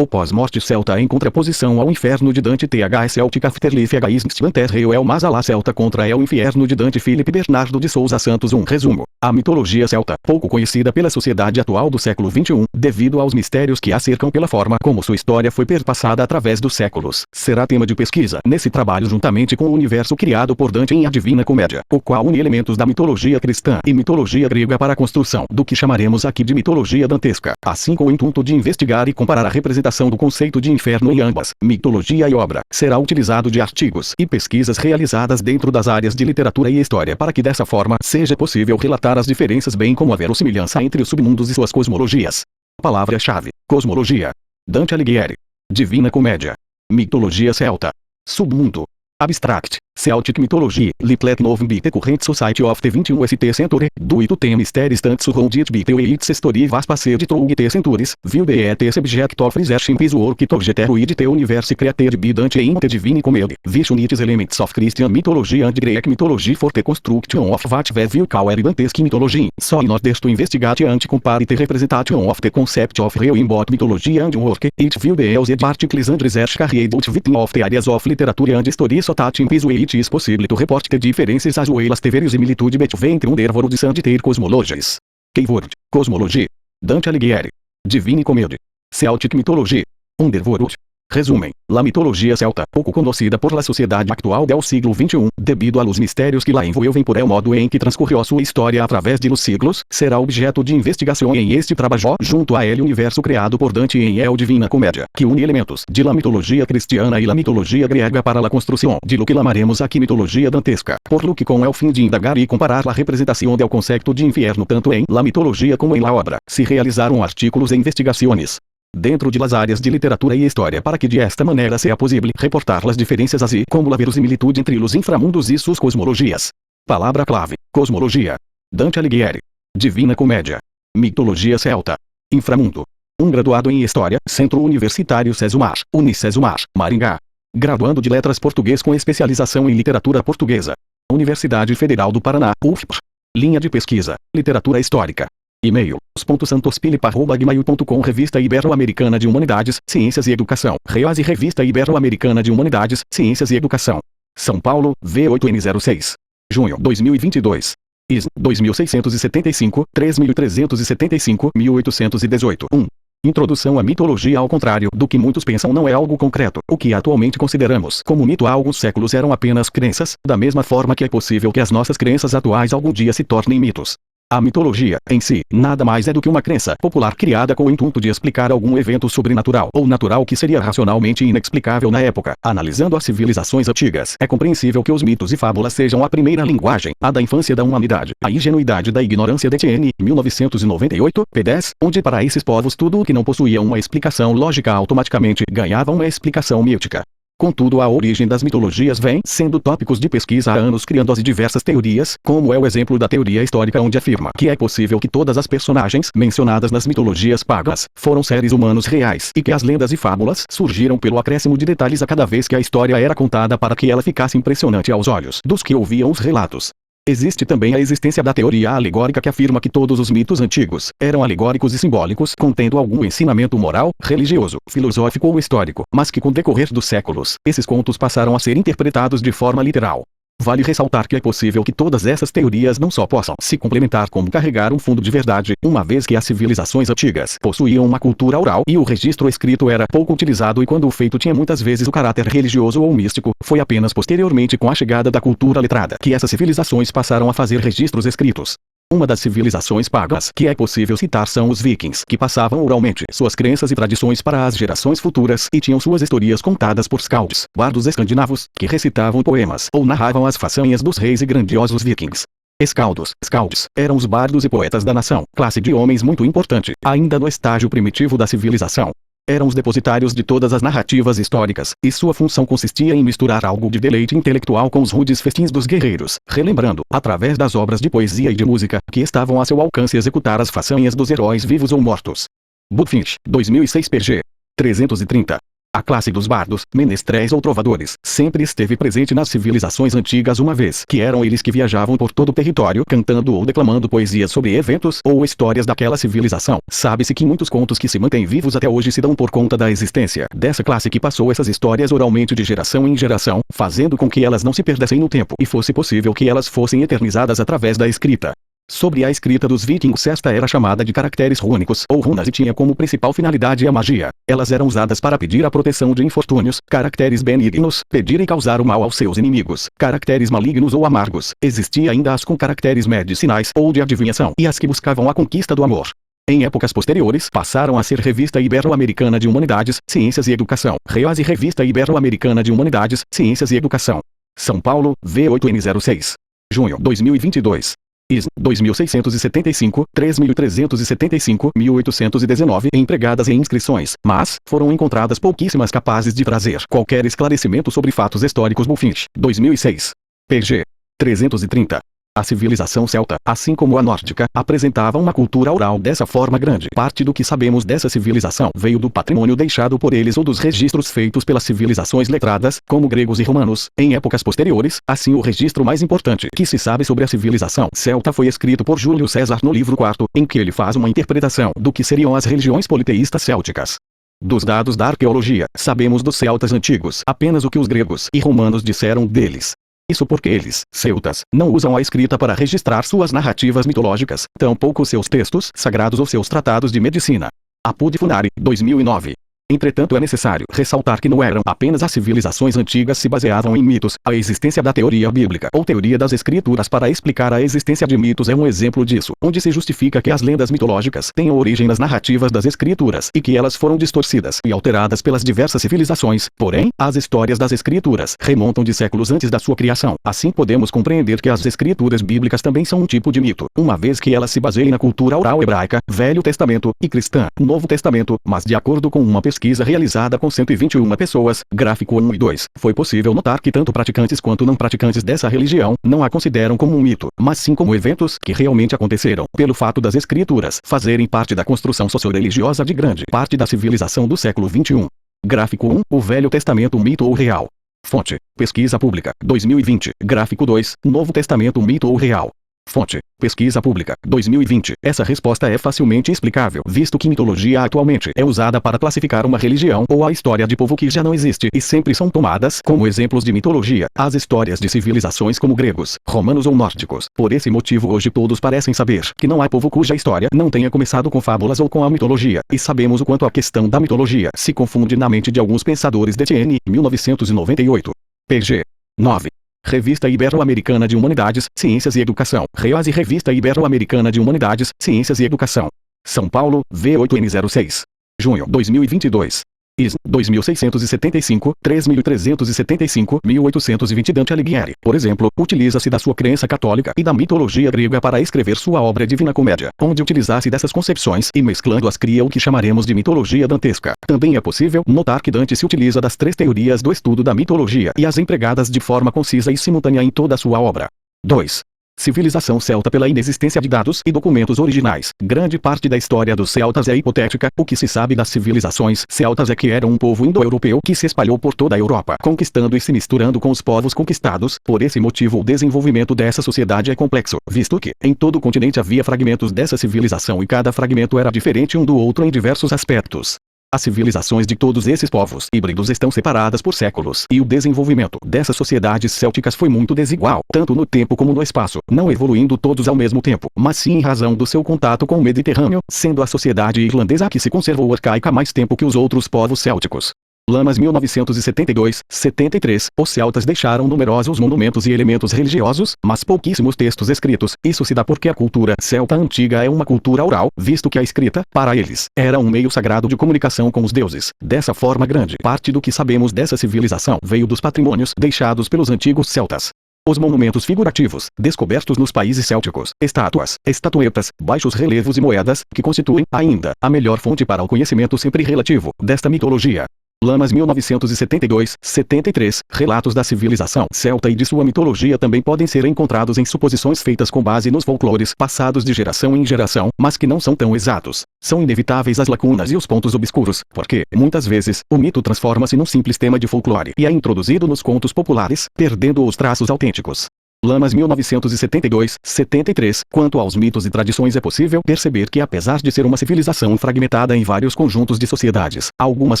O pós-morte celta em contraposição ao inferno de Dante Th. Celtic Afterlife Against Terrell El Masala celta contra El Inferno de Dante Felipe Bernardo de Souza Santos. Resumo. A mitologia celta, pouco conhecida pela sociedade atual do século XXI, devido aos mistérios que a cercam pela forma como sua história foi perpassada através dos séculos, será tema de pesquisa nesse trabalho juntamente com o universo criado por Dante em A Divina Comédia, o qual une elementos da mitologia cristã e mitologia grega para a construção do que chamaremos aqui de mitologia dantesca, assim com o intuito de investigar e comparar a representação do conceito de inferno em ambas, mitologia e obra. Será utilizado de artigos e pesquisas realizadas dentro das áreas de literatura e história para que dessa forma seja possível relatar as diferenças bem como a verossimilhança entre os submundos e suas cosmologias. Palavra-chave: cosmologia. Dante Alighieri. Divina Comédia. Mitologia celta. Submundo. Abstract, Celtic Mythology, Liplet Novum Bite Current Society of the 21 St. Century, do it tem mysteries tant surrounded by the its story vas passed through the centuries, view the et subject of research in his work to geteroid the universe created by Dante in the Divine Comedy, vision its elements of Christian mythology and Greek mythology for the construction of what we will call Dantesque mythology, so in order to investigate and compare the representation of the concept of real in both mythology and work, it will the used articles and research carried out within of the areas of literature and story so that in this way it is possible to report the differences as well as the verosimilitude between the worlds and their cosmologies. Keyword: Cosmology. Dante Alighieri. Divine Comedy. Celtic Mythology. Underworld. Resumen: La mitologia celta, pouco conhecida por la sociedade actual del siglo XXI, devido a los mistérios que la envolvem por el modo em que transcorreu sua história através de los siglos, será objeto de investigação em este trabalho junto a el universo criado por Dante em El Divina Comédia, que une elementos de la mitologia cristiana e la mitologia grega para la construção de lo que lamaremos aqui mitologia dantesca, por lo que com el fim de indagar e comparar la representação del conceito de inferno tanto em la mitologia como em la obra, se realizaram artículos e investigações dentro de las áreas de literatura e história para que de esta maneira seja possível reportar las diferenças assim como la verosimilitude entre los inframundos e suas cosmologias. Palavra-clave: cosmologia. Dante Alighieri. Divina Comédia. Mitologia celta. Inframundo. Graduado em História, Centro Universitário Sesumar, Unicesumar, Maringá. Graduando de Letras Português com especialização em Literatura Portuguesa. Universidade Federal do Paraná, UFPR. Linha de pesquisa: Literatura Histórica. E-mail: os.santospilip@gmail.com. Revista Ibero-Americana de Humanidades, Ciências e Educação. Rease Revista Ibero-Americana de Humanidades, Ciências e Educação. São Paulo, V8N06. Junho 2022. IS 2675, 3375, 1818. 1. Introdução à mitologia. Ao contrário do que muitos pensam, não é algo concreto. O que atualmente consideramos como mito há alguns séculos eram apenas crenças, da mesma forma que é possível que as nossas crenças atuais algum dia se tornem mitos. A mitologia, em si, nada mais é do que uma crença popular criada com o intuito de explicar algum evento sobrenatural ou natural que seria racionalmente inexplicável na época. Analisando as civilizações antigas, é compreensível que os mitos e fábulas sejam a primeira linguagem, a da infância da humanidade, a ingenuidade da ignorância de Etienne, 1998, p10, onde para esses povos tudo o que não possuía uma explicação lógica automaticamente ganhava uma explicação mítica. Contudo, a origem das mitologias vem sendo tópicos de pesquisa há anos, criando-se diversas teorias, como é o exemplo da teoria histórica, onde afirma que é possível que todas as personagens mencionadas nas mitologias pagas foram seres humanos reais e que as lendas e fábulas surgiram pelo acréscimo de detalhes a cada vez que a história era contada para que ela ficasse impressionante aos olhos dos que ouviam os relatos. Existe também a existência da teoria alegórica, que afirma que todos os mitos antigos eram alegóricos e simbólicos, contendo algum ensinamento moral, religioso, filosófico ou histórico, mas que com o decorrer dos séculos, esses contos passaram a ser interpretados de forma literal. Vale ressaltar que é possível que todas essas teorias não só possam se complementar como carregar um fundo de verdade, uma vez que as civilizações antigas possuíam uma cultura oral e o registro escrito era pouco utilizado, e quando o feito tinha muitas vezes o caráter religioso ou místico, foi apenas posteriormente com a chegada da cultura letrada que essas civilizações passaram a fazer registros escritos. Uma das civilizações pagas que é possível citar são os vikings, que passavam oralmente suas crenças e tradições para as gerações futuras e tinham suas histórias contadas por skalds, bardos escandinavos, que recitavam poemas ou narravam as façanhas dos reis e grandiosos vikings. Skalds, eram os bardos e poetas da nação, classe de homens muito importante, ainda no estágio primitivo da civilização. Eram os depositários de todas as narrativas históricas, e sua função consistia em misturar algo de deleite intelectual com os rudes festins dos guerreiros, relembrando, através das obras de poesia e de música, que estavam a seu alcance, executar as façanhas dos heróis vivos ou mortos. Budfinch, 2006 pg. 330. A classe dos bardos, menestréis ou trovadores, sempre esteve presente nas civilizações antigas, uma vez que eram eles que viajavam por todo o território cantando ou declamando poesias sobre eventos ou histórias daquela civilização. Sabe-se que muitos contos que se mantêm vivos até hoje se dão por conta da existência dessa classe que passou essas histórias oralmente de geração em geração, fazendo com que elas não se perdessem no tempo e fosse possível que elas fossem eternizadas através da escrita. Sobre a escrita dos vikings, esta era chamada de caracteres rúnicos ou runas e tinha como principal finalidade a magia. Elas eram usadas para pedir a proteção de infortúnios, caracteres benignos, pedir e causar o mal aos seus inimigos, caracteres malignos ou amargos. Existia ainda as com caracteres medicinais ou de adivinhação e as que buscavam a conquista do amor. Em épocas posteriores, passaram a ser Revista Ibero-Americana de Humanidades, Ciências e Educação, REOAS e Revista Ibero-Americana de Humanidades, Ciências e Educação. São Paulo, V8N06. Junho 2022. IS 2675, 3375, 1819 empregadas em inscrições, mas foram encontradas pouquíssimas capazes de trazer qualquer esclarecimento sobre fatos históricos. Bulfinch, 2006. pg. 330. A civilização celta, assim como a nórdica, apresentava uma cultura oral. Dessa forma, grande parte do que sabemos dessa civilização veio do patrimônio deixado por eles ou dos registros feitos pelas civilizações letradas, como gregos e romanos, em épocas posteriores. Assim, o registro mais importante que se sabe sobre a civilização celta foi escrito por Júlio César no livro IV, em que ele faz uma interpretação do que seriam as religiões politeístas célticas. Dos dados da arqueologia, sabemos dos celtas antigos apenas o que os gregos e romanos disseram deles. Isso porque eles, celtas, não usam a escrita para registrar suas narrativas mitológicas, tampouco seus textos sagrados ou seus tratados de medicina. Apud Funari, 2009. Entretanto, é necessário ressaltar que não eram apenas as civilizações antigas se baseavam em mitos. A existência da teoria bíblica ou teoria das escrituras para explicar a existência de mitos é um exemplo disso, onde se justifica que as lendas mitológicas tenham origem nas narrativas das escrituras e que elas foram distorcidas e alteradas pelas diversas civilizações. Porém, as histórias das escrituras remontam de séculos antes da sua criação. Assim, podemos compreender que as escrituras bíblicas também são um tipo de mito, uma vez que elas se baseiam na cultura oral hebraica, Velho Testamento, e cristã, Novo Testamento, mas de acordo com uma pesquisa realizada com 121 pessoas, gráfico 1 e 2, foi possível notar que tanto praticantes quanto não praticantes dessa religião não a consideram como um mito, mas sim como eventos que realmente aconteceram, pelo fato das escrituras fazerem parte da construção socio-religiosa de grande parte da civilização do século XXI. Gráfico 1, o Velho Testamento, mito ou real? Fonte: Pesquisa Pública, 2020. Gráfico 2, Novo Testamento, mito ou real? Fonte: Pesquisa Pública, 2020. Essa resposta é facilmente explicável, visto que mitologia atualmente é usada para classificar uma religião ou a história de povo que já não existe e sempre são tomadas como exemplos de mitologia, as histórias de civilizações como gregos, romanos ou nórdicos. Por esse motivo, hoje todos parecem saber que não há povo cuja história não tenha começado com fábulas ou com a mitologia, e sabemos o quanto a questão da mitologia se confunde na mente de alguns pensadores. Detienne, 1998. pg. 9. Revista Ibero-Americana de Humanidades, Ciências e Educação, REOAS e Revista Ibero-Americana de Humanidades, Ciências e Educação. São Paulo, V8N06. Junho 2022. IS 2675, 3375, 1820. Dante Alighieri, por exemplo, utiliza-se da sua crença católica e da mitologia grega para escrever sua obra Divina Comédia, onde utiliza-se dessas concepções e mesclando-as cria o que chamaremos de mitologia dantesca. Também é possível notar que Dante se utiliza das três teorias do estudo da mitologia e as empregadas de forma concisa e simultânea em toda a sua obra. 2. Civilização celta. Pela inexistência de dados e documentos originais, grande parte da história dos celtas é hipotética. O que se sabe das civilizações celtas é que eram um povo indo-europeu que se espalhou por toda a Europa, conquistando e se misturando com os povos conquistados. Por esse motivo, o desenvolvimento dessa sociedade é complexo, visto que, em todo o continente havia fragmentos dessa civilização e cada fragmento era diferente um do outro em diversos aspectos. As civilizações de todos esses povos híbridos estão separadas por séculos, e o desenvolvimento dessas sociedades célticas foi muito desigual, tanto no tempo como no espaço, não evoluindo todos ao mesmo tempo, mas sim em razão do seu contato com o Mediterrâneo, sendo a sociedade irlandesa a que se conservou arcaica mais tempo que os outros povos célticos. Lamas 1972, 73. Os celtas deixaram numerosos monumentos e elementos religiosos, mas pouquíssimos textos escritos. Isso se dá porque a cultura celta antiga é uma cultura oral, visto que a escrita, para eles, era um meio sagrado de comunicação com os deuses. Dessa forma, grande parte do que sabemos dessa civilização veio dos patrimônios deixados pelos antigos celtas. Os monumentos figurativos, descobertos nos países célticos, estátuas, estatuetas, baixos relevos e moedas, que constituem, ainda, a melhor fonte para o conhecimento sempre relativo desta mitologia. Lamas 1972, 73. Relatos da civilização celta e de sua mitologia também podem ser encontrados em suposições feitas com base nos folclores passados de geração em geração, mas que não são tão exatos. São inevitáveis as lacunas e os pontos obscuros, porque, muitas vezes, o mito transforma-se num simples tema de folclore e é introduzido nos contos populares, perdendo os traços autênticos. Lamas 1972, 73. Quanto aos mitos e tradições é possível perceber que apesar de ser uma civilização fragmentada em vários conjuntos de sociedades, algumas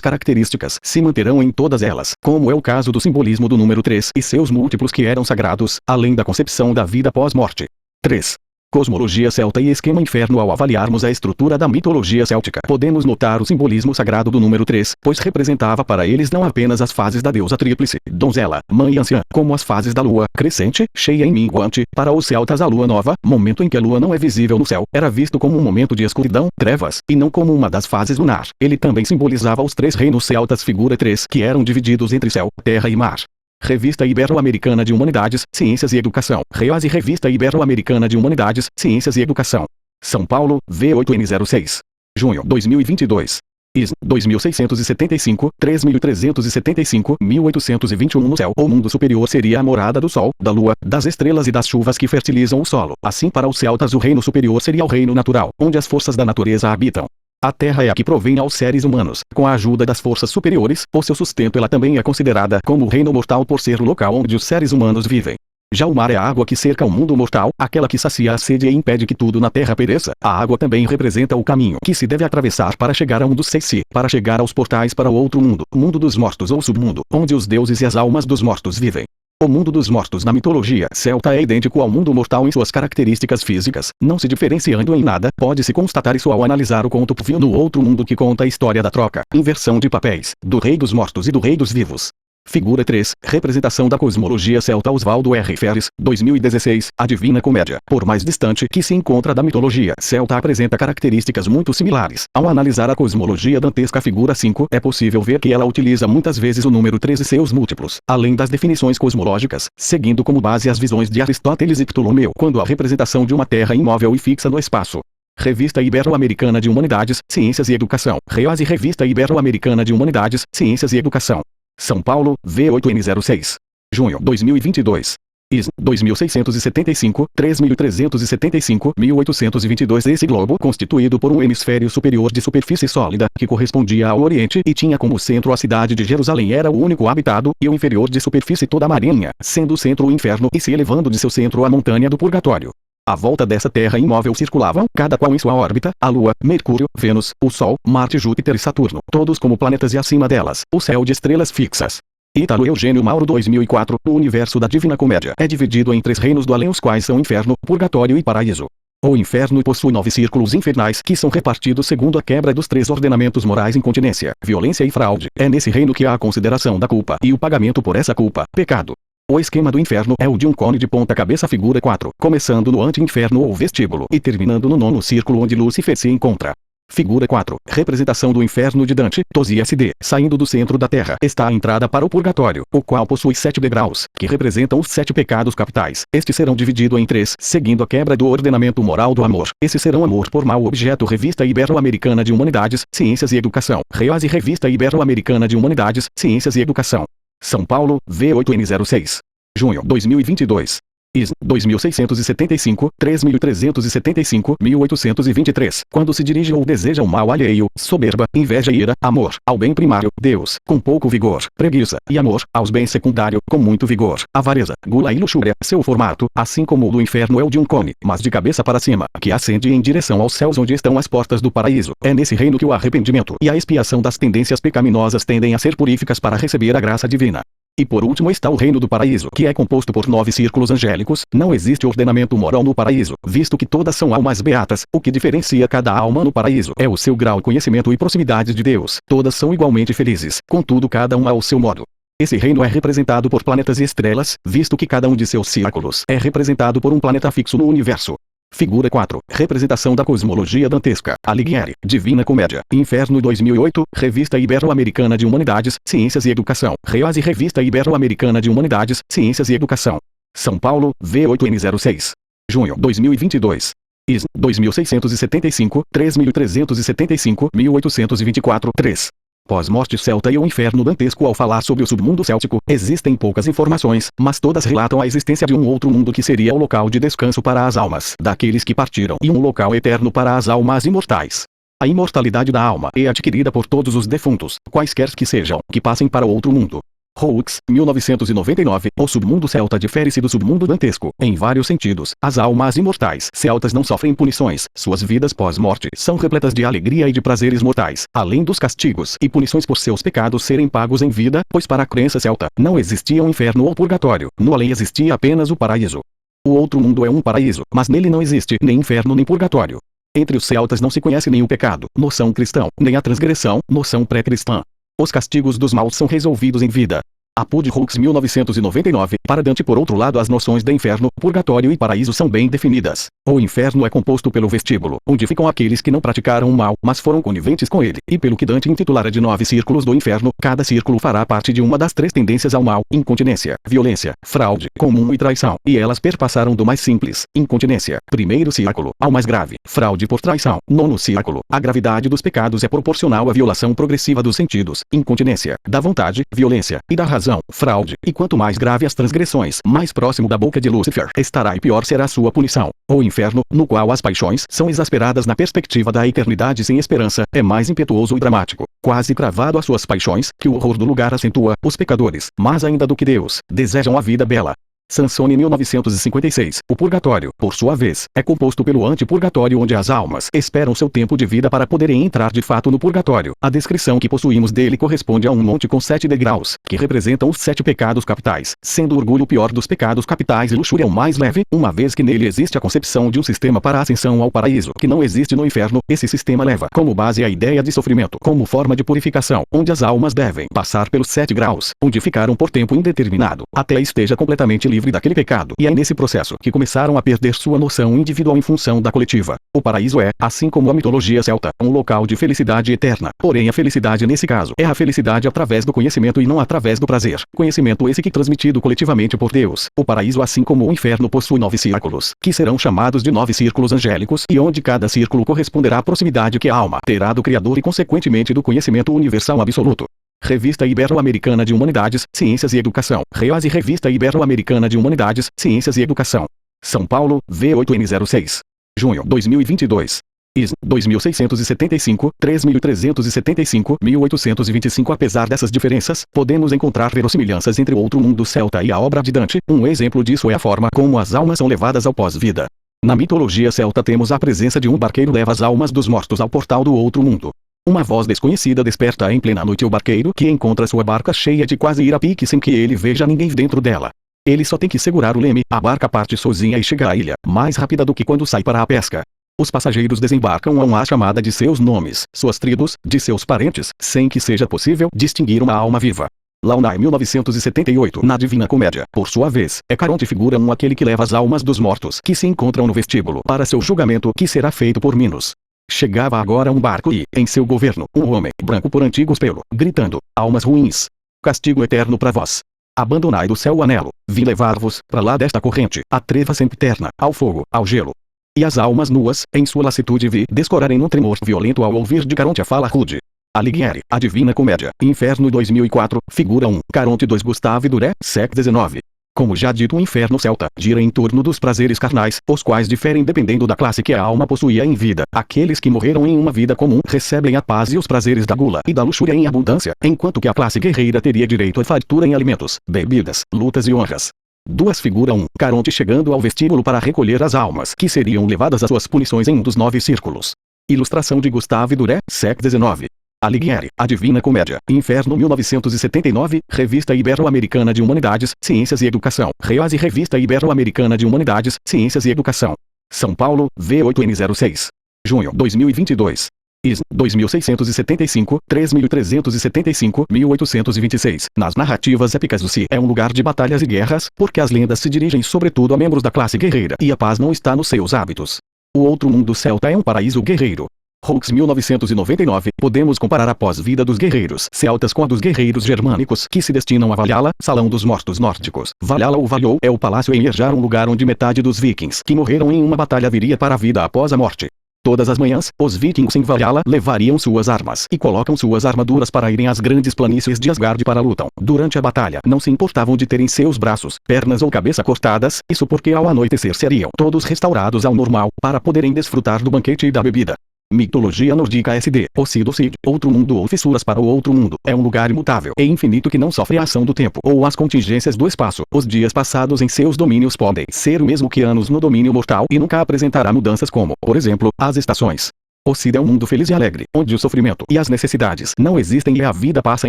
características se manterão em todas elas, como é o caso do simbolismo do número 3 e seus múltiplos que eram sagrados, além da concepção da vida pós-morte. 3. Cosmologia celta e esquema inferno. Ao avaliarmos a estrutura da mitologia céltica, podemos notar o simbolismo sagrado do número 3, pois representava para eles não apenas as fases da deusa tríplice, donzela, mãe e anciã, como as fases da lua, crescente, cheia e minguante. Para os celtas a lua nova, momento em que a lua não é visível no céu, era visto como um momento de escuridão, trevas, e não como uma das fases lunar. Ele também simbolizava os três reinos celtas figura 3, que eram divididos entre céu, terra e mar. Revista Ibero-Americana de Humanidades, Ciências e Educação. Reose Revista Ibero-Americana de Humanidades, Ciências e Educação. São Paulo, V8N06. Junho 2022. IS 2675, 3375, 1821. No céu, o mundo superior seria a morada do sol, da lua, das estrelas e das chuvas que fertilizam o solo. Assim, para os celtas o reino superior seria o reino natural, onde as forças da natureza habitam. A terra é a que provém aos seres humanos, com a ajuda das forças superiores, o seu sustento. Ela também é considerada como o reino mortal por ser o local onde os seres humanos vivem. Já o mar é a água que cerca o mundo mortal, aquela que sacia a sede e impede que tudo na terra pereça. A água também representa o caminho que se deve atravessar para chegar a um dos seis, para chegar aos portais para o outro mundo, o mundo dos mortos ou submundo, onde os deuses e as almas dos mortos vivem. O mundo dos mortos na mitologia celta é idêntico ao mundo mortal em suas características físicas, não se diferenciando em nada. Pode-se constatar isso ao analisar o conto Pvio no Outro Mundo, que conta a história da troca, inversão de papéis, do rei dos mortos e do rei dos vivos. Figura 3, representação da cosmologia celta. Oswaldo R. Ferres, 2016, A Divina Comédia. Por mais distante que se encontra da mitologia celta, apresenta características muito similares. Ao analisar a cosmologia dantesca figura 5, é possível ver que ela utiliza muitas vezes o número 3 e seus múltiplos, além das definições cosmológicas, seguindo como base as visões de Aristóteles e Ptolomeu, quando a representação de uma terra imóvel e fixa no espaço. Revista Ibero-Americana de Humanidades, Ciências e Educação. Reose Revista Ibero-Americana de Humanidades, Ciências e Educação. São Paulo, V8N06. Junho 2022. IS 2675, 3375, 1822. Esse globo, constituído por um hemisfério superior de superfície sólida, que correspondia ao Oriente, e tinha como centro a cidade de Jerusalém, era o único habitado, e o inferior de superfície toda a marinha, sendo o centro o inferno, e se elevando de seu centro a montanha do purgatório. À volta dessa terra imóvel circulavam, cada qual em sua órbita, a Lua, Mercúrio, Vênus, o Sol, Marte, Júpiter e Saturno, todos como planetas, e acima delas, o céu de estrelas fixas. Ítalo Eugênio Mauro, 2004. O universo da Divina Comédia é dividido em três reinos do além, os quais são inferno, purgatório e paraíso. O inferno possui 9 círculos infernais, que são repartidos segundo a quebra dos 3 ordenamentos morais: incontinência, violência e fraude. É nesse reino que há a consideração da culpa e o pagamento por essa culpa, pecado. O esquema do inferno é o de um cone de ponta cabeça, figura 4, começando no ante-inferno ou vestíbulo, e terminando no 9º círculo onde Lúcifer se encontra. Figura 4, representação do inferno de Dante, Tosi SD. Saindo do centro da terra está a entrada para o purgatório, o qual possui 7 degraus, que representam os 7 pecados capitais. Estes serão divididos em 3, seguindo a quebra do ordenamento moral do amor. Esses serão amor por mau objeto. Revista Ibero-Americana de Humanidades, Ciências e Educação. Reose Revista Ibero-Americana de Humanidades, Ciências e Educação. São Paulo, V8N06. Junho 2022. IS 2675, 3375, 1823. Quando se dirige ou deseja o mal alheio, soberba, inveja e ira, amor, ao bem primário, Deus, com pouco vigor, preguiça, e amor, aos bens secundário, com muito vigor, avareza, gula e luxúria. Seu formato, assim como o do inferno, é o de um cone, mas de cabeça para cima, que ascende em direção aos céus, onde estão as portas do paraíso. É nesse reino que o arrependimento e a expiação das tendências pecaminosas tendem a ser puríficas para receber a graça divina. E por último está o reino do paraíso, que é composto por 9 círculos angélicos. Não existe ordenamento moral no paraíso, visto que todas são almas beatas. O que diferencia cada alma no paraíso é o seu grau de conhecimento e proximidade de Deus. Todas são igualmente felizes, contudo cada uma ao seu modo. Esse reino é representado por planetas e estrelas, visto que cada um de seus círculos é representado por um planeta fixo no universo. Figura 4, representação da cosmologia dantesca. Alighieri, Divina Comédia. Inferno 2008, Revista Ibero-Americana de Humanidades, Ciências e Educação. Reose Revista Ibero-Americana de Humanidades, Ciências e Educação. São Paulo, V8N06. Junho 2022. IS 2675, 3375, 1824, 3. Pós-morte celta e o inferno dantesco. Ao falar sobre o submundo céltico, existem poucas informações, mas todas relatam a existência de um outro mundo que seria o local de descanso para as almas daqueles que partiram, e um local eterno para as almas imortais. A imortalidade da alma é adquirida por todos os defuntos, quaisquer que sejam, que passem para o outro mundo. Hawks, 1999. O submundo celta difere-se do submundo dantesco, em vários sentidos. As almas imortais celtas não sofrem punições, suas vidas pós-morte são repletas de alegria e de prazeres mortais, além dos castigos e punições por seus pecados serem pagos em vida, pois para a crença celta, não existia um inferno ou purgatório, no além existia apenas o paraíso. O outro mundo é um paraíso, mas nele não existe nem inferno nem purgatório. Entre os celtas não se conhece nem o pecado, noção cristã, nem a transgressão, noção pré-cristã. Os castigos dos maus são resolvidos em vida. Apud Hawks, 1999. Para Dante, por outro lado, as noções de inferno, purgatório e paraíso são bem definidas. O inferno é composto pelo vestíbulo, onde ficam aqueles que não praticaram o mal, mas foram coniventes com ele, e pelo que Dante intitulara de 9 círculos do inferno, cada círculo fará parte de uma das 3 tendências ao mal: incontinência, violência, fraude, comum e traição, e elas perpassaram do mais simples, incontinência, primeiro círculo, ao mais grave, fraude por traição, nono círculo. A gravidade dos pecados é proporcional à violação progressiva dos sentidos, incontinência, da vontade, violência, e da razão, fraude, e quanto mais grave as transgressões, mais próximo da boca de Lúcifer estará e pior será sua punição. O inferno, no qual as paixões são exasperadas na perspectiva da eternidade sem esperança, é mais impetuoso e dramático, quase cravado às suas paixões, que o horror do lugar acentua. Os pecadores, mais ainda do que Deus, desejam a vida bela. Sansone, 1956. O purgatório, por sua vez, é composto pelo antipurgatório, onde as almas esperam seu tempo de vida para poderem entrar de fato no purgatório. A descrição que possuímos dele corresponde a um monte com 7 degraus, que representam os 7 pecados capitais, sendo o orgulho o pior dos pecados capitais e luxúria o mais leve, uma vez que nele existe a concepção de um sistema para a ascensão ao paraíso, que não existe no inferno. Esse sistema leva como base a ideia de sofrimento, como forma de purificação, onde as almas devem passar pelos 7 graus, onde ficaram por tempo indeterminado, até esteja completamente livre daquele pecado, e é nesse processo que começaram a perder sua noção individual em função da coletiva. O paraíso é, assim como a mitologia celta, um local de felicidade eterna, porém a felicidade nesse caso é a felicidade através do conhecimento e não através do prazer. Conhecimento esse que transmitido coletivamente por Deus. O paraíso, assim como o inferno, possui 9 círculos, que serão chamados de 9 círculos angélicos, e onde cada círculo corresponderá à proximidade que a alma terá do Criador e consequentemente do conhecimento universal absoluto. Revista Ibero-Americana de Humanidades, Ciências e Educação. Rease Revista Ibero-Americana de Humanidades, Ciências e Educação. São Paulo, V8N06. Junho 2022. IS 2675, 3375, 1825. Apesar dessas diferenças, podemos encontrar verossimilhanças entre o outro mundo celta e a obra de Dante. Um exemplo disso é a forma como as almas são levadas ao pós-vida. Na mitologia celta temos a presença de um barqueiro leva as almas dos mortos ao portal do outro mundo. Uma voz desconhecida desperta em plena noite o barqueiro, que encontra sua barca cheia de quase ir a pique sem que ele veja ninguém dentro dela. Ele só tem que segurar o leme, a barca parte sozinha e chega à ilha, mais rápida do que quando sai para a pesca. Os passageiros desembarcam a uma chamada de seus nomes, suas tribos, de seus parentes, sem que seja possível distinguir uma alma viva. Launay, 1978. Na Divina Comédia, por sua vez, é Caronte figura aquele que leva as almas dos mortos que se encontram no vestíbulo para seu julgamento, que será feito por Minos. Chegava agora um barco e, em seu governo, um homem, branco por antigos pelo, gritando: almas ruins! Castigo eterno para vós! Abandonai do céu o anelo, vim levar-vos, para lá desta corrente, a treva sempiterna, ao fogo, ao gelo. E as almas nuas, em sua lassitude vi, descorarem num tremor violento ao ouvir de Caronte a fala rude. Alighieri, A Divina Comédia, Inferno 2004, figura 1, Caronte 2. Gustave Duré, Sec 19. Como já dito, o inferno celta gira em torno dos prazeres carnais, os quais diferem dependendo da classe que a alma possuía em vida. Aqueles que morreram em uma vida comum recebem a paz e os prazeres da gula e da luxúria em abundância, enquanto que a classe guerreira teria direito à fartura em alimentos, bebidas, lutas e honras. 2. Figura 1. Caronte chegando ao vestíbulo para recolher as almas que seriam levadas às suas punições em um dos 9 círculos. Ilustração de Gustave Duré, Sec 19. Alighieri, A Divina Comédia, Inferno 1979, Revista Ibero-Americana de Humanidades, Ciências e Educação. Rease Revista Ibero-Americana de Humanidades, Ciências e Educação. São Paulo, V8N06. Junho 2022. IS 2675, 3375, 1826. Nas narrativas épicas do Si é um lugar de batalhas e guerras, porque as lendas se dirigem sobretudo a membros da classe guerreira e a paz não está nos seus hábitos. O outro mundo celta é um paraíso guerreiro. Hawks, 1999. Podemos comparar a pós-vida dos guerreiros celtas com a dos guerreiros germânicos que se destinam a Valhalla, Salão dos Mortos nórdicos. Valhalla ou Valhall é o palácio em Erjar, um lugar onde metade dos vikings que morreram em uma batalha viria para a vida após a morte. Todas as manhãs, os vikings em Valhalla levariam suas armas e colocam suas armaduras para irem às grandes planícies de Asgard para lutam. Durante a batalha, não se importavam de terem seus braços, pernas ou cabeça cortadas, isso porque ao anoitecer seriam todos restaurados ao normal, para poderem desfrutar do banquete e da bebida. Mitologia nórdica SD. Ossido Cid, outro mundo ou fissuras para o outro mundo. É um lugar imutável e infinito que não sofre a ação do tempo ou as contingências do espaço. Os dias passados em seus domínios podem ser o mesmo que anos no domínio mortal e nunca apresentará mudanças como, por exemplo, as estações. Ossido é um mundo feliz e alegre, onde o sofrimento e as necessidades não existem e a vida passa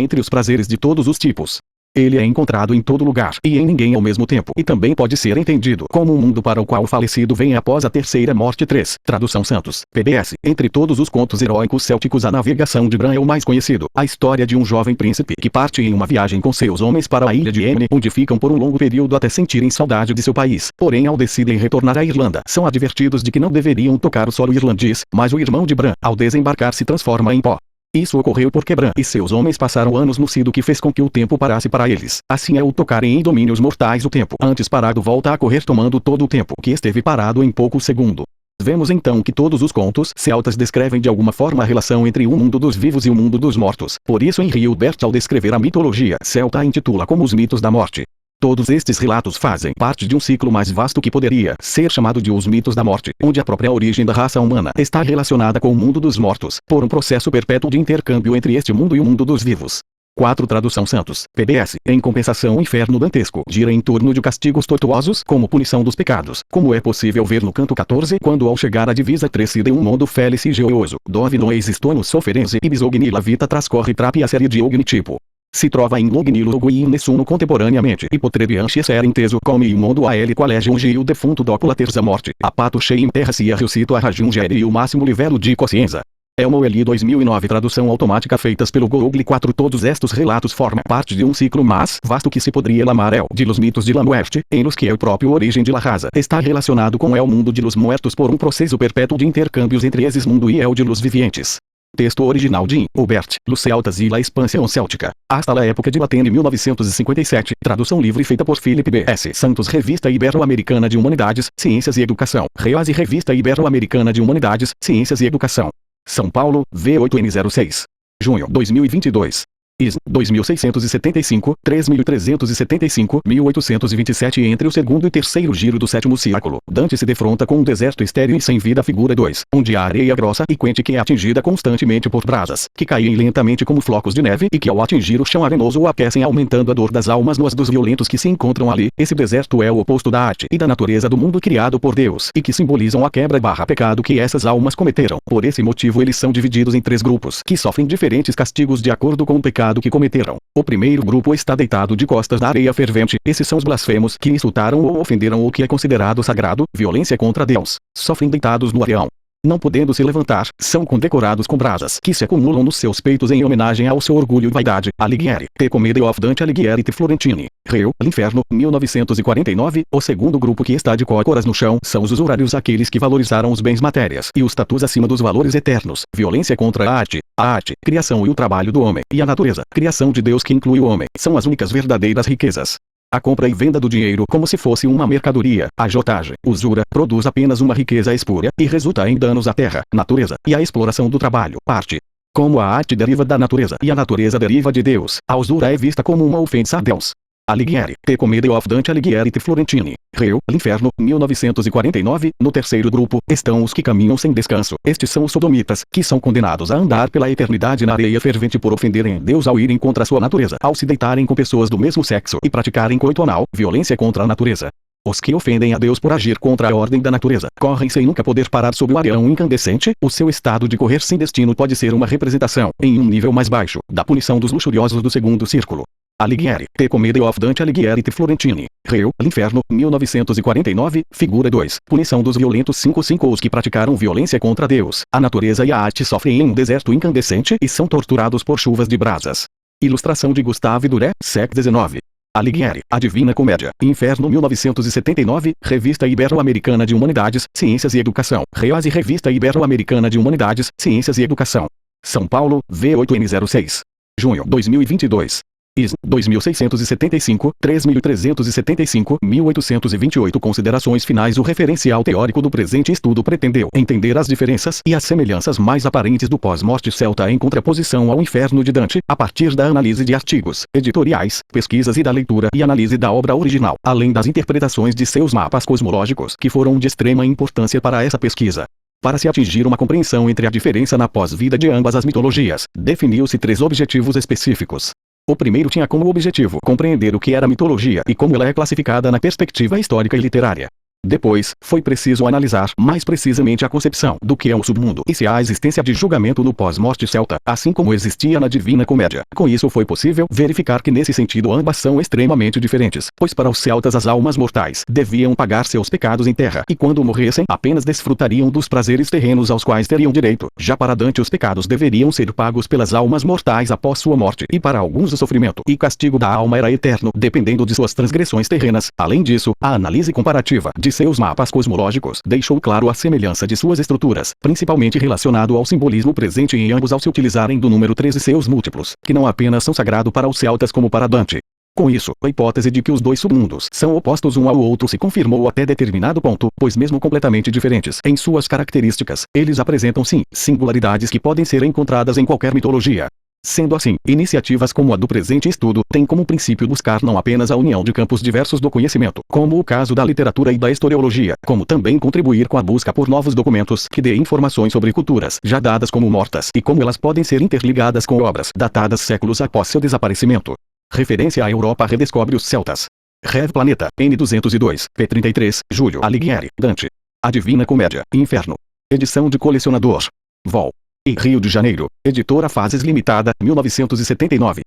entre os prazeres de todos os tipos. Ele é encontrado em todo lugar e em ninguém ao mesmo tempo e também pode ser entendido como um mundo para o qual o falecido vem após a terceira morte. 3. Tradução Santos, PBS. Entre todos os contos heróicos célticos, a navegação de Bran é o mais conhecido. A história de um jovem príncipe que parte em uma viagem com seus homens para a ilha de Emne, onde ficam por um longo período até sentirem saudade de seu país. Porém, ao decidem retornar à Irlanda, são advertidos de que não deveriam tocar o solo irlandês, mas o irmão de Bran, ao desembarcar, se transforma em pó. Isso ocorreu porque Bran e seus homens passaram anos no Cido, que fez com que o tempo parasse para eles. Assim é o tocarem em domínios mortais, o tempo antes parado volta a correr, tomando todo o tempo que esteve parado em pouco segundo. Vemos então que todos os contos celtas descrevem de alguma forma a relação entre o mundo dos vivos e o mundo dos mortos. Por isso Henry Hilbert, ao descrever a mitologia celta, a intitula como os mitos da morte. Todos estes relatos fazem parte de um ciclo mais vasto que poderia ser chamado de os mitos da morte, onde a própria origem da raça humana está relacionada com o mundo dos mortos, por um processo perpétuo de intercâmbio entre este mundo e o mundo dos vivos. 4. Tradução Santos, PBS. Em compensação, o inferno dantesco gira em torno de castigos tortuosos como punição dos pecados, como é possível ver no canto 14, quando ao chegar à divisa trecida em um mundo felice e geoso, dove no existono soferense e bisogni la vita trascorre trapi a série de ogni tipo. Se trova in logni logo e in nessuno contemporaneamente, e potrebianche ser inteso come il mondo a ele qual é junge o defunto dopo la terza morte, a pato cheio em terra se ressuscito a raggiungere o máximo livello de consciência. Elmo Eli 2009. Tradução automática feitas pelo Google. 4. Todos estes relatos formam parte de um ciclo mais vasto que se poderia chamar El de los mitos de la muerte, em los que é o próprio origem de la raza está relacionado com El mundo de los muertos por um processo perpétuo de intercâmbios entre esses mundo e El de los vivientes. Texto original de Hubert, Los Celtas e la Expansão Céltica. Hasta a época de Latene 1957. Tradução livre feita por Philip B.S. Santos. Revista Ibero-Americana de Humanidades, Ciências e Educação. Rease Revista Ibero-Americana de Humanidades, Ciências e Educação. São Paulo, V8N06. Junho 2022. IS 2675, 3375, 1827. Entre o segundo e terceiro giro do sétimo círculo, Dante se defronta com um deserto estéril e sem vida. Figura 2, onde a areia grossa e quente que é atingida constantemente por brasas, que caem lentamente como flocos de neve e que ao atingir o chão arenoso o aquecem, aumentando a dor das almas nuas dos violentos que se encontram ali. Esse deserto é o oposto da arte e da natureza do mundo criado por Deus e que simbolizam a quebra/pecado que essas almas cometeram. Por esse motivo eles são divididos em 3 grupos, que sofrem diferentes castigos de acordo com o pecado que cometeram. O primeiro grupo está deitado de costas na areia fervente. Esses são os blasfemos, que insultaram ou ofenderam o que é considerado sagrado, violência contra Deus. Sofrem deitados no areão. Não podendo se levantar, são condecorados com brasas que se acumulam nos seus peitos em homenagem ao seu orgulho e vaidade. Alighieri, The Comedy of Dante Alighieri de Florentini. Rio, L'Inferno, 1949. O segundo grupo que está de cócoras no chão são os usurários, aqueles que valorizaram os bens matérias e os status acima dos valores eternos. Violência contra a arte, criação e o trabalho do homem, e a natureza, criação de Deus que inclui o homem, são as únicas verdadeiras riquezas. A compra e venda do dinheiro como se fosse uma mercadoria, agiotagem, usura, produz apenas uma riqueza espúria, e resulta em danos à terra, natureza, e à exploração do trabalho, arte. Como a arte deriva da natureza e a natureza deriva de Deus, a usura é vista como uma ofensa a Deus. Alighieri, The Comedy of Dante Alighieri de Florentini. Rio, L'Inferno, 1949. No terceiro grupo, estão os que caminham sem descanso. Estes são os sodomitas, que são condenados a andar pela eternidade na areia fervente por ofenderem Deus ao irem contra sua natureza, ao se deitarem com pessoas do mesmo sexo e praticarem coito anal, violência contra a natureza. Os que ofendem a Deus por agir contra a ordem da natureza, correm sem nunca poder parar sob o areão incandescente. O seu estado de correr sem destino pode ser uma representação, em um nível mais baixo, da punição dos luxuriosos do segundo círculo. Alighieri, The Comedy of Dante Alighieri de Florentini. Rio, L'Inferno, 1949. Figura 2, punição dos violentos. 5. Os que praticaram violência contra Deus, a natureza e a arte sofrem em um deserto incandescente e são torturados por chuvas de brasas. Ilustração de Gustave Duré, Sec 19. Alighieri, A Divina Comédia. Inferno 1979. Revista Ibero-Americana de Humanidades, Ciências e Educação. Rease Revista Ibero-Americana de Humanidades, Ciências e Educação. São Paulo, V8N06. Junho 2022. IS 2675, 3375, 1828. Considerações finais. O referencial teórico do presente estudo pretendeu entender as diferenças e as semelhanças mais aparentes do pós-morte celta em contraposição ao inferno de Dante, a partir da análise de artigos, editoriais, pesquisas e da leitura e análise da obra original, além das interpretações de seus mapas cosmológicos, que foram de extrema importância para essa pesquisa. Para se atingir uma compreensão entre a diferença na pós-vida de ambas as mitologias, definiu-se 3 objetivos específicos. O primeiro tinha como objetivo compreender o que era mitologia e como ela é classificada na perspectiva histórica e literária. Depois, foi preciso analisar mais precisamente a concepção do que é o submundo e se há existência de julgamento no pós-morte celta, assim como existia na Divina Comédia. Com isso foi possível verificar que nesse sentido ambas são extremamente diferentes, pois para os celtas as almas mortais deviam pagar seus pecados em terra e quando morressem apenas desfrutariam dos prazeres terrenos aos quais teriam direito. Já para Dante os pecados deveriam ser pagos pelas almas mortais após sua morte e para alguns o sofrimento e castigo da alma era eterno, dependendo de suas transgressões terrenas. Além disso, a análise comparativa de seus mapas cosmológicos deixou claro a semelhança de suas estruturas, principalmente relacionado ao simbolismo presente em ambos ao se utilizarem do número 3 e seus múltiplos, que não apenas são sagrado para os celtas como para Dante. Com isso, a hipótese de que os dois submundos são opostos um ao outro se confirmou até determinado ponto, pois mesmo completamente diferentes em suas características, eles apresentam sim singularidades que podem ser encontradas em qualquer mitologia. Sendo assim, iniciativas como a do presente estudo têm como princípio buscar não apenas a união de campos diversos do conhecimento, como o caso da literatura e da historiologia, como também contribuir com a busca por novos documentos que dê informações sobre culturas já dadas como mortas e como elas podem ser interligadas com obras datadas séculos após seu desaparecimento. Referência à Europa redescobre os celtas. Rev Planeta, N202, p33, Júlio Alighieri, Dante. A Divina Comédia, Inferno. Edição de colecionador. Vol. E Rio de Janeiro, editora Fases Limitada, 1979.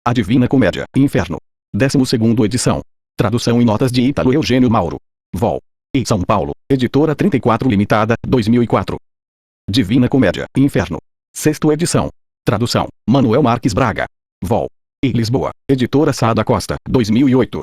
A Divina Comédia, Inferno. 12ª edição. Tradução e notas de Ítalo Eugênio Mauro. Vol. E São Paulo, editora 34 Limitada, 2004. Divina Comédia, Inferno. 6ª edição. Tradução, Manuel Marques Braga. Vol. E Lisboa, editora Sá da Costa, 2008.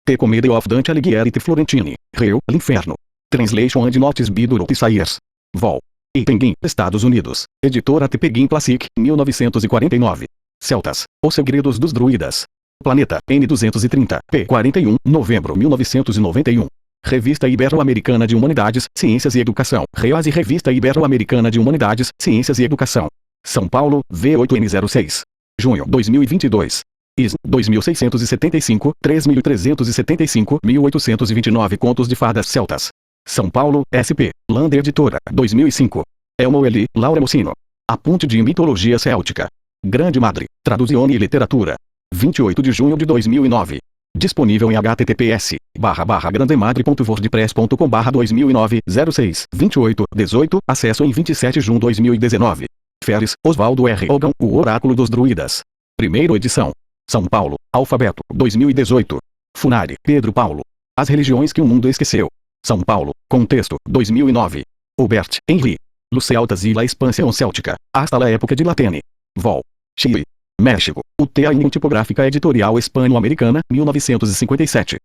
The Comedy of Dante Alighieri e Florentini, Rio, L'Inferno. Translation and Notes by Dorothea Sayers. Vol. E Penguin, Estados Unidos, editora The Penguin Classic, 1949. Celtas, Os Segredos dos Druidas. Planeta, N230, p. 41, novembro 1991. Revista Ibero-Americana de Humanidades, Ciências e Educação. Rease Revista Ibero-Americana de Humanidades, Ciências e Educação. São Paulo, V8N06. Junho 2022. IS 2675, 3375, 1829 Contos de Fadas Celtas. São Paulo, SP, Landa Editora, 2005. Elmo Eli, Laura Mocino. A Ponte de Mitologia Céltica. Grande Madre, Traduzione e Literatura. 28 de junho de 2009. Disponível em https://grandemadre.wordpress.com/2009-06-28-18, acesso em 27 de junho de 2019. Feres, Oswaldo R. Hogan, O Oráculo dos Druidas. Primeira edição. São Paulo, Alfabeto, 2018. Funari, Pedro Paulo. As Religiões que o Mundo Esqueceu. São Paulo, Contexto, 2009. Hubert, Henri. Los Celtas y la Expansión Céltica, hasta la época de Latene. Vol. Chile. México, UTA União Tipográfica Editorial Hispano-Americana, 1957.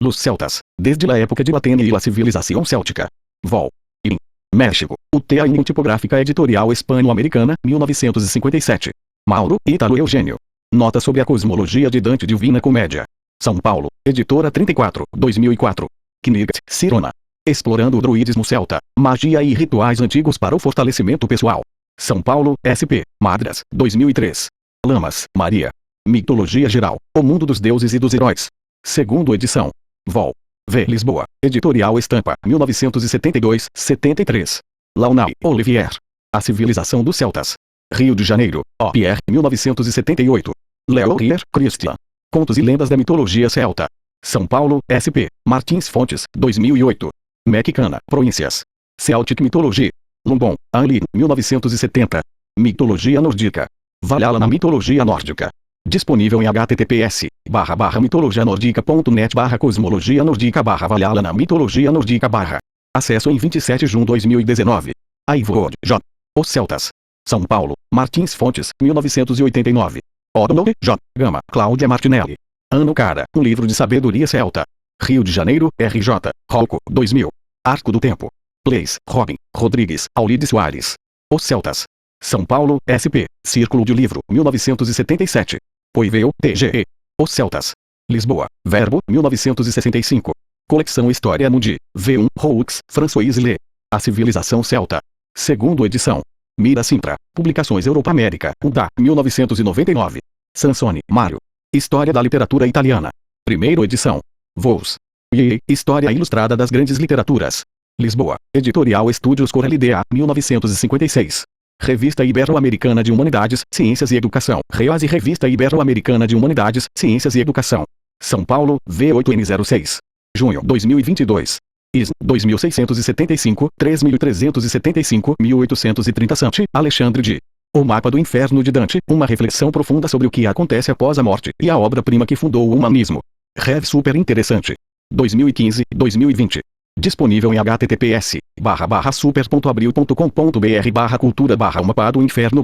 Los Celtas, desde la época de Latene y la Civilización Céltica. Vol. In. México, UTA União Tipográfica Editorial Hispano-Americana, 1957. Mauro, Ítalo Eugênio. Nota sobre a Cosmologia de Dante Divina Comédia. São Paulo, editora 34, 2004. Knight, Cirona. Explorando o druidismo celta, magia e rituais antigos para o fortalecimento pessoal. São Paulo, SP, Madras, 2003. Lamas, Maria. Mitologia Geral, O Mundo dos Deuses e dos Heróis. Segunda edição. Vol. V. Lisboa, Editorial Estampa, 1972-73. Launay, Olivier. A Civilização dos Celtas. Rio de Janeiro, O. Pierre, 1978. Leorier, Christian. Contos e Lendas da Mitologia Celta. São Paulo, SP, Martins Fontes, 2008. Mexicana, Províncias. Celtic Mythology. Lombon, Henri, 1970. Mitologia Nórdica. Valhalla na Mitologia Nórdica. Disponível em https://mitologianordica.net/cosmologia nórdica /Valhalla na Mitologia Nórdica /. Acesso em 27 de junho de 2019. Aivod, J. Os Celtas. São Paulo, Martins Fontes, 1989. Orlov, J. Gama, Cláudia Martinelli. Ano Cara, um livro de sabedoria celta. Rio de Janeiro, RJ, Rocco, 2000. Arco do Tempo. Place, Robin, Rodrigues, Aulide Soares. Os Celtas. São Paulo, SP, Círculo de Livro, 1977. Poiveu, TGE. Os Celtas. Lisboa, Verbo, 1965. Coleção História Mundi, V1, Roux, François Lé. A Civilização Celta. Segunda edição. Mira Simpra, Publicações Europa América, UDA, 1999. Sansone, Mário. História da Literatura Italiana. Primeira edição. Vols. E. História Ilustrada das Grandes Literaturas. Lisboa. Editorial Estúdios Cor LDA, 1956. Revista Ibero-Americana de Humanidades, Ciências e Educação. REAS e Revista Ibero-Americana de Humanidades, Ciências e Educação. São Paulo, V8N06. Junho 2022. IS 2675, 3375, 1830 Santi, Alexandre de. O Mapa do Inferno de Dante, uma reflexão profunda sobre o que acontece após a morte e a obra-prima que fundou o humanismo. Rev super interessante. 2015-2020. Disponível em https://super.abril.com.br/cultura/ o Mapa do Inferno/.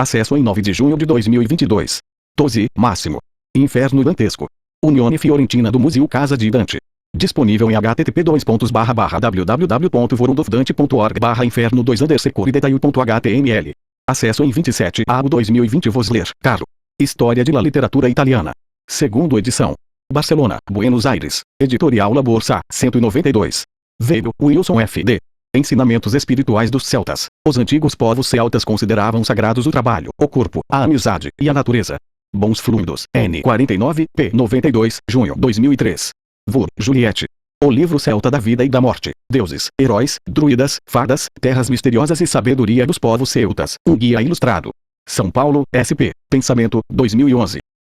Acesso em 9 de junho de 2022. Tosi, Máximo. Inferno Dantesco. Unione Fiorentina do Museu Casa de Dante. Disponível em http://www.vorundofdante.org/inferno2_core-detail.html. Acesso em 27 de 2020. Vosler, Carlo. História de la Literatura Italiana. Segundo edição. Barcelona, Buenos Aires. Editorial La Borsa, 192. Weibel, Wilson F.D. Ensinamentos espirituais dos celtas. Os antigos povos celtas consideravam sagrados o trabalho, o corpo, a amizade e a natureza. Bons Fluidos, N. 49, p. 92, junho 2003. Vur, Juliette. O livro celta da vida e da morte, deuses, heróis, druidas, fadas, terras misteriosas e sabedoria dos povos celtas. Um guia ilustrado. São Paulo, SP. Pensamento, 2011.